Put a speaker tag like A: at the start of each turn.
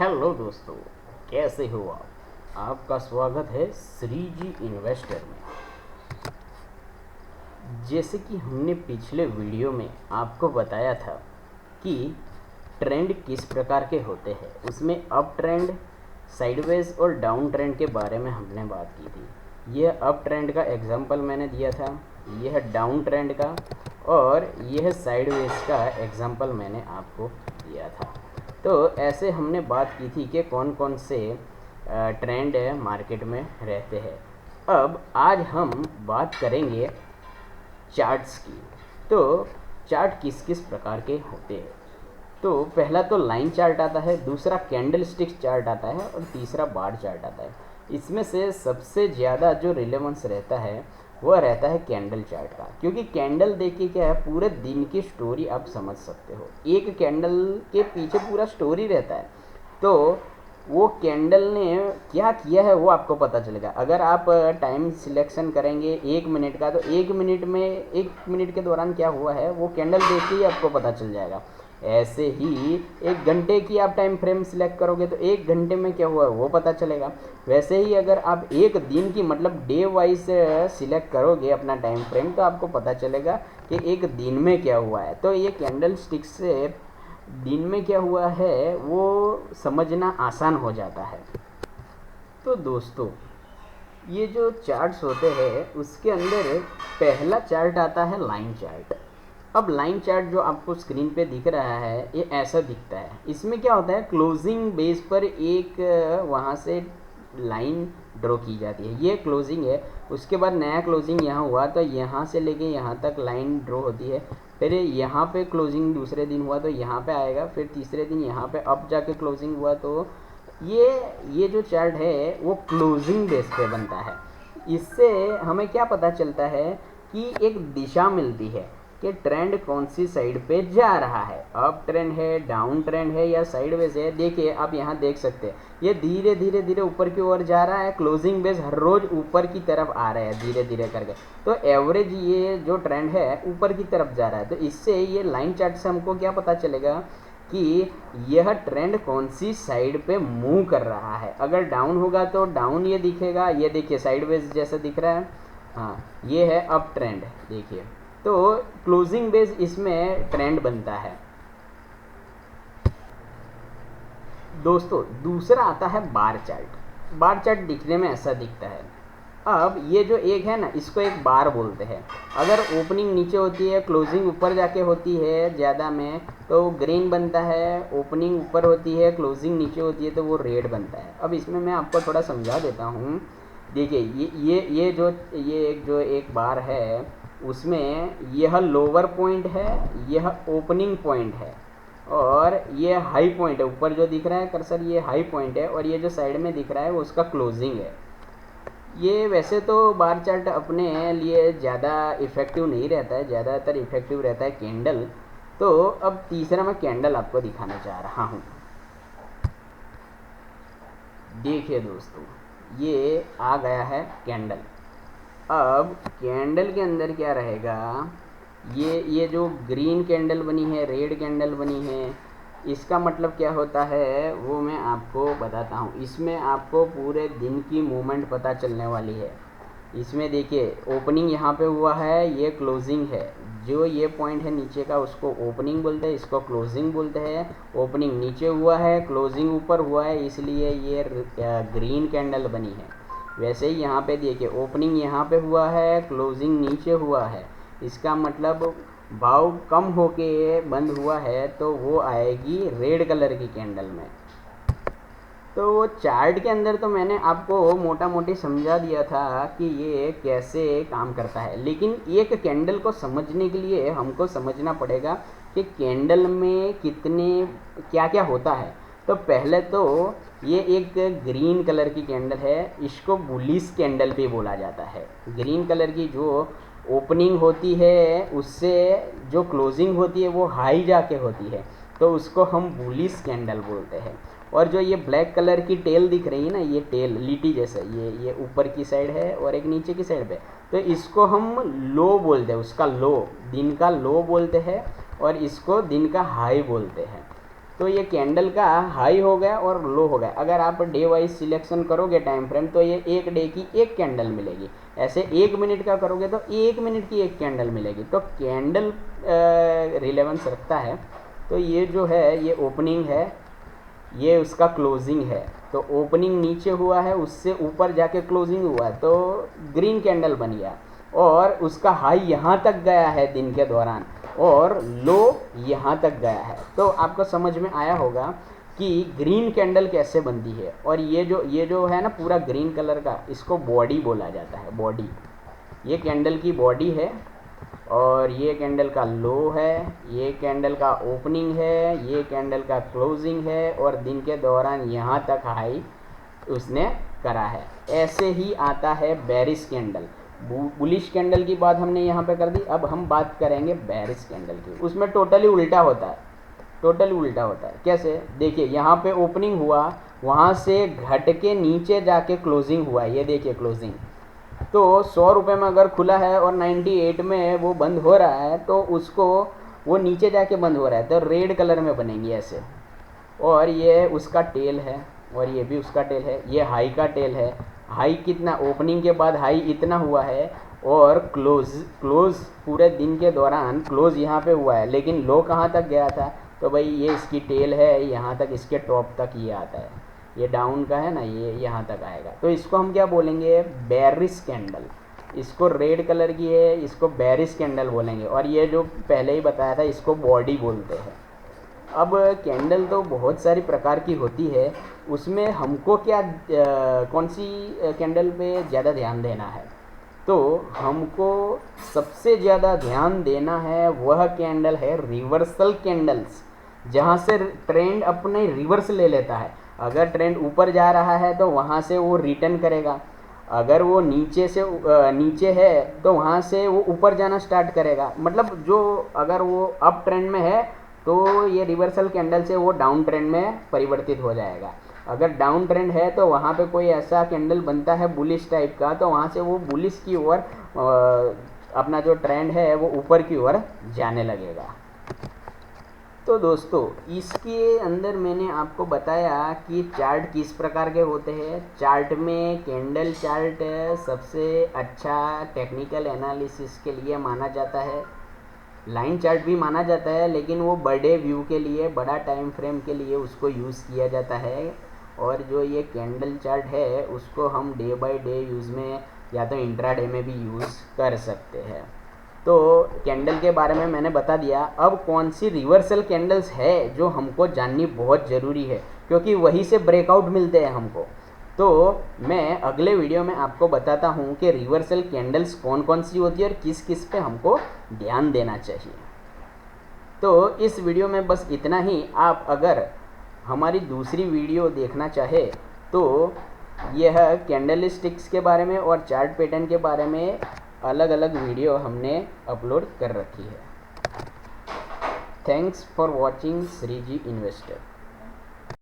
A: Hello दोस्तों, कैसे हो आप। आपका स्वागत है श्री जी इन्वेस्टर में। जैसे कि हमने पिछले वीडियो में आपको बताया था कि ट्रेंड किस प्रकार के होते हैं, उसमें अप ट्रेंड, साइडवेज और डाउन ट्रेंड के बारे में हमने बात की थी। यह अप ट्रेंड का एग्जांपल मैंने दिया था, यह डाउन ट्रेंड का और यह साइडवेज का एग्जांपल मैंने आपको दिया था। तो ऐसे हमने बात की थी कि कौन कौन से ट्रेंड मार्केट में रहते हैं। अब आज हम बात करेंगे चार्ट्स की। तो चार्ट किस किस प्रकार के होते हैं। तो पहला तो लाइन चार्ट आता है, दूसरा कैंडल स्टिक चार्ट आता है और तीसरा बार चार्ट आता है। इसमें से सबसे ज़्यादा जो रिलेवेंस रहता है वह रहता है कैंडल चार्ट का, क्योंकि कैंडल देख के क्या है, पूरे दिन की स्टोरी आप समझ सकते हो। एक कैंडल के पीछे पूरा स्टोरी रहता है, तो वो कैंडल ने क्या किया है वो आपको पता चलेगा। अगर आप टाइम सिलेक्शन करेंगे 1 मिनट का, तो 1 मिनट के दौरान क्या हुआ है वो कैंडल देख के ही आपको पता चल जाएगा। ऐसे ही 1 घंटे की आप टाइम फ्रेम सिलेक्ट करोगे तो 1 घंटे में क्या हुआ है वो पता चलेगा। वैसे ही अगर आप एक दिन की मतलब डे वाइज सिलेक्ट करोगे अपना टाइम फ्रेम, तो आपको पता चलेगा कि एक दिन में क्या हुआ है। तो ये कैंडल स्टिक से दिन में क्या हुआ है वो समझना आसान हो जाता है। तो दोस्तों, ये जो चार्ट्स होते हैं उसके अंदर पहला चार्ट आता है लाइन चार्ट। अब लाइन चार्ट जो आपको स्क्रीन पे दिख रहा है ये ऐसा दिखता है। इसमें क्या होता है, क्लोजिंग बेस पर एक वहाँ से लाइन ड्रॉ की जाती है, ये क्लोजिंग है। उसके बाद नया क्लोजिंग यहाँ हुआ तो यहाँ से लेके यहाँ तक लाइन ड्रॉ होती है। फिर यहाँ पे क्लोजिंग दूसरे दिन हुआ तो यहाँ पे आएगा, फिर तीसरे दिन यहाँ पे अब जाके क्लोजिंग हुआ। तो ये जो चार्ट है वो क्लोजिंग बेस पे बनता है। इससे हमें क्या पता चलता है कि एक दिशा मिलती है कि ट्रेंड कौन सी साइड पे जा रहा है, अप ट्रेंड है, डाउन ट्रेंड है या साइडवेज है। देखिए आप यहाँ देख सकते हैं ये धीरे धीरे धीरे ऊपर की ओर जा रहा है। क्लोजिंग बेस हर रोज ऊपर की तरफ आ रहा है धीरे धीरे करके, तो एवरेज ये जो ट्रेंड है ऊपर की तरफ जा रहा है। तो इससे ये लाइन चार्ट से हमको क्या पता चलेगा कि यह ट्रेंड कौन सी साइड पे मूव कर रहा है। अगर डाउन होगा तो डाउन ये दिखेगा, ये देखिए साइडवेज जैसा दिख रहा है। हाँ, ये है अप ट्रेंड देखिए। तो क्लोजिंग बेस इसमें ट्रेंड बनता है। दोस्तों, दूसरा आता है बार चार्ट। बार चार्ट दिखने में ऐसा दिखता है। अब ये जो एक है ना, इसको एक बार बोलते हैं। अगर ओपनिंग नीचे होती है, क्लोजिंग ऊपर जाके होती है ज़्यादा में, तो ग्रीन बनता है। ओपनिंग ऊपर होती है, क्लोजिंग नीचे होती है, तो वो रेड बनता है। अब इसमें मैं आपको थोड़ा समझा देता हूँ। देखिए ये एक बार है, उसमें यह लोअर पॉइंट है, यह ओपनिंग पॉइंट है और ये हाई पॉइंट है। ऊपर जो दिख रहा है कर्सर ये हाई पॉइंट है और ये जो साइड में दिख रहा है वो उसका क्लोजिंग है। ये वैसे तो बार चार्ट अपने लिए ज़्यादा इफ़ेक्टिव नहीं रहता है, ज़्यादातर इफ़ेक्टिव रहता है कैंडल। तो अब तीसरा मैं कैंडल आपको दिखाना चाह रहा हूँ। देखिए दोस्तों, ये आ गया है कैंडल। अब कैंडल के अंदर क्या रहेगा, ये जो ग्रीन कैंडल बनी है, रेड कैंडल बनी है, इसका मतलब क्या होता है वो मैं आपको बताता हूँ। इसमें आपको पूरे दिन की मूवमेंट पता चलने वाली है। इसमें देखिए ओपनिंग यहाँ पे हुआ है, ये क्लोजिंग है। जो ये पॉइंट है नीचे का उसको ओपनिंग बोलते हैं, इसको क्लोजिंग बोलते हैं। ओपनिंग नीचे हुआ है, क्लोजिंग ऊपर हुआ है, इसलिए ये ग्रीन कैंडल बनी है। वैसे ही यहाँ पे देखिए ओपनिंग यहाँ पे हुआ है, क्लोजिंग नीचे हुआ है, इसका मतलब भाव कम होके बंद हुआ है, तो वो आएगी रेड कलर की कैंडल में। तो चार्ट के अंदर तो मैंने आपको मोटा मोटी समझा दिया था कि ये कैसे काम करता है, लेकिन एक कैंडल को समझने के लिए हमको समझना पड़ेगा कि कैंडल में क्या क्या होता है। तो पहले तो ये एक ग्रीन कलर की कैंडल है, इसको बुलिश कैंडल भी बोला जाता है। ग्रीन कलर की जो ओपनिंग होती है उससे जो क्लोजिंग होती है वो हाई जाके होती है, तो उसको हम बुलिश कैंडल बोलते हैं। और जो ये ब्लैक कलर की टेल दिख रही है ना, ये टेल लीटी जैसा, ये ऊपर की साइड है और एक नीचे की साइड पे, तो इसको हम लो बोलते हैं। उसका लो, दिन का लो बोलते हैं और इसको दिन का हाई बोलते हैं। तो ये कैंडल का हाई हो गया और लो हो गया। अगर आप डे वाइज सिलेक्शन करोगे टाइम फ्रेम तो ये एक डे की एक कैंडल मिलेगी। ऐसे 1 मिनट का करोगे तो 1 मिनट की एक कैंडल मिलेगी। तो कैंडल रिलेवेंस रखता है। तो ये जो है ये ओपनिंग है, ये उसका क्लोजिंग है। तो ओपनिंग नीचे हुआ है, उससे ऊपर जाके क्लोजिंग हुआ है, तो ग्रीन कैंडल बन गया। और उसका हाई यहाँ तक गया है दिन के दौरान और लो यहाँ तक गया है। तो आपको समझ में आया होगा कि ग्रीन कैंडल कैसे बनती है। और ये जो है ना पूरा ग्रीन कलर का, इसको बॉडी बोला जाता है, बॉडी। ये कैंडल की बॉडी है और ये कैंडल का लो है, ये कैंडल का ओपनिंग है, ये कैंडल का क्लोजिंग है और दिन के दौरान यहाँ तक हाई उसने करा है। ऐसे ही आता है बेरिश कैंडल। बुलिश कैंडल की बात हमने यहाँ पे कर दी। अब हम बात करेंगे बेरिश कैंडल की। उसमें टोटली उल्टा होता है, टोटली उल्टा होता है। कैसे? देखिए, यहाँ पे ओपनिंग हुआ, वहाँ से घट के नीचे जाके क्लोजिंग हुआ। ये देखिए क्लोजिंग। तो 100 रुपये में अगर खुला है और 98 में वो बंद हो रहा है, तो उसको वो नीचे जाके बंद हो रहा है, तो रेड कलर में बनेंगी ऐसे। और ये उसका टेल है और ये भी उसका टेल है। ये हाई का टेल है। हाई कितना? ओपनिंग के बाद हाई इतना हुआ है और क्लोज पूरे दिन के दौरान क्लोज यहाँ पे हुआ है, लेकिन लो कहाँ तक गया था? तो भाई ये इसकी टेल है, यहाँ तक, इसके टॉप तक ये आता है। ये डाउन का है ना, ये यहाँ तक आएगा। तो इसको हम क्या बोलेंगे? Bearish candle. इसको रेड कलर की है, इसको बेरिश कैंडल बोलेंगे। और ये जो पहले ही बताया था, इसको बॉडी बोलते हैं। अब कैंडल तो बहुत सारी प्रकार की होती है, उसमें हमको क्या कौन सी कैंडल पे ज़्यादा ध्यान देना है? तो हमको सबसे ज़्यादा ध्यान देना है वह कैंडल है रिवर्सल कैंडल्स, जहाँ से ट्रेंड अपने रिवर्स ले लेता है। अगर ट्रेंड ऊपर जा रहा है तो वहाँ से वो रिटर्न करेगा। अगर वो नीचे है तो वहाँ से वो ऊपर जाना स्टार्ट करेगा। मतलब जो अगर वो अप ट्रेंड में है तो ये रिवर्सल कैंडल से वो डाउन ट्रेंड में परिवर्तित हो जाएगा। अगर डाउन ट्रेंड है तो वहाँ पे कोई ऐसा कैंडल बनता है बुलिश टाइप का, तो वहाँ से वो बुलिश की ओर अपना जो ट्रेंड है वो ऊपर की ओर जाने लगेगा। तो दोस्तों, इसके अंदर मैंने आपको बताया कि चार्ट किस प्रकार के होते हैं। चार्ट में कैंडल चार्ट सबसे अच्छा टेक्निकल एनालिसिस के लिए माना जाता है। लाइन चार्ट भी माना जाता है, लेकिन वो बड़े व्यू के लिए, बड़ा टाइम फ्रेम के लिए उसको यूज़ किया जाता है। और जो ये कैंडल चार्ट है उसको हम डे बाय डे यूज़ में या तो इंट्राडे में भी यूज़ कर सकते हैं। तो कैंडल के बारे में मैंने बता दिया। अब कौन सी रिवर्सल कैंडल्स है जो हमको जाननी बहुत ज़रूरी है, क्योंकि वहीं से ब्रेकआउट मिलते हैं हमको। तो मैं अगले वीडियो में आपको बताता हूँ कि रिवर्सल कैंडल्स कौन कौन सी होती है और किस किस पे हमको ध्यान देना चाहिए। तो इस वीडियो में बस इतना ही। आप अगर हमारी दूसरी वीडियो देखना चाहे तो यह कैंडलस्टिक्स के बारे में और चार्ट पैटर्न के बारे में अलग अलग वीडियो हमने अपलोड कर रखी है। Thanks for watching Shreeji investor.